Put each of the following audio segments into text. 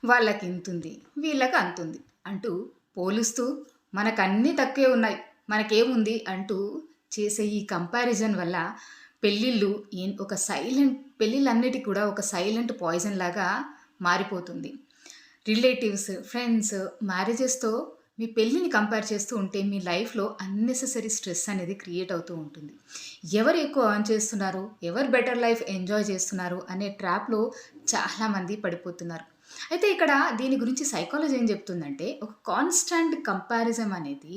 వాళ్ళకి ఇంతుంది, వీళ్ళకి అంతుంది అంటూ పోలుస్తూ మనకన్నీ తక్కువే ఉన్నాయి, మనకేముంది అంటూ చేసే ఈ కంపారిజన్ వల్ల పెళ్ళిళ్ళు ఒక సైలెంట్ పెళ్ళిళ్ళన్నిటికి కూడా ఒక సైలెంట్ పాయిజన్ లాగా మారిపోతుంది. రిలేటివ్స్, ఫ్రెండ్స్, మ్యారేజెస్‌తో మీ పెళ్ళిని కంపేర్ చేస్తూ ఉంటే మీ లైఫ్‌లో అన్నెసెసరీ స్ట్రెస్ అనేది క్రియేట్ అవుతూ ఉంటుంది. ఎవరు ఎక్కువ ఎర్న్ చేస్తున్నారు, ఎవరు బెటర్ లైఫ్ ఎంజాయ్ చేస్తున్నారు అనే ట్రాప్‌లో చాలామంది పడిపోతున్నారు. అయితే ఇక్కడ దీని గురించి సైకాలజీ ఏం చెప్తుందంటే, ఒక కాన్‌స్టాంట్ కంపారిజన్ అనేది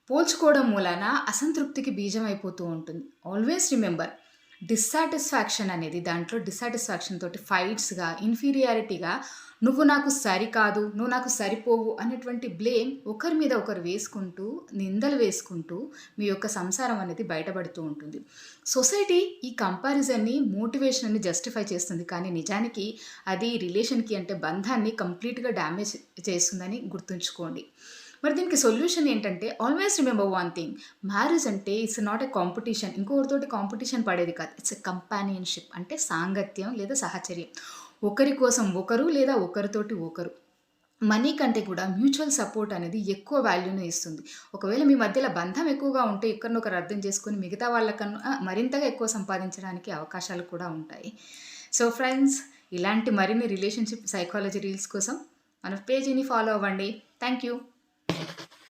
పోల్చుకోవడం మూలాన అసంతృప్తికి బీజం అయిపోతూ ఉంటుంది. ఆల్వేస్ రిమెంబర్, డిస్సాటిస్ఫాక్షన్ అనేది దాంట్లో డిస్సాటిస్ఫాక్షన్ తోటి ఫైట్స్‌గా, ఇన్ఫీరియారిటీగా నువ్వు నాకు సరికాదు, నువ్వు నాకు సరిపోవు అనేటువంటి బ్లేమ్ ఒకరి మీద ఒకరు వేసుకుంటూ, నిందలు వేసుకుంటూ మీ యొక్క సంసారం అనేది బయటపడుతూ ఉంటుంది. సొసైటీ ఈ కంపారిజన్‌ని, మోటివేషన్‌ని జస్టిఫై చేస్తుంది. కానీ నిజానికి అది రిలేషన్‌కి అంటే బంధాన్ని కంప్లీట్‌గా డ్యామేజ్ చేస్తుందని గుర్తుంచుకోండి. మరి దీనికి సొల్యూషన్ ఏంటంటే, always remember one thing, marriage అంటే ఇట్స్ నాట్ ఎ కాంపిటీషన్. ఇంకొకరితోటి కాంపిటీషన్ పడేది కాదు. ఇట్స్ ఎ కంపానియన్‌షిప్ అంటే సాంగత్యం లేదా సహచర్యం. ఒకరి కోసం ఒకరు లేదా ఒకరితోటి ఒకరు. మనీ కంటే కూడా మ్యూచువల్ సపోర్ట్ అనేది ఎక్కువ వాల్యూని ఇస్తుంది. ఒకవేళ మీ మధ్యల బంధం ఎక్కువగా ఉంటే ఒకరినొకరు అర్థం చేసుకొని మిగతా వాళ్ళకన్నా మరింతగా ఎక్కువ సంపాదించడానికి అవకాశాలు కూడా ఉంటాయి. సో ఫ్రెండ్స్, ఇలాంటి మరిన్ని రిలేషన్‌షిప్ సైకాలజీ రీల్స్ కోసం మన పేజీని ఫాలో అవ్వండి. Thank you.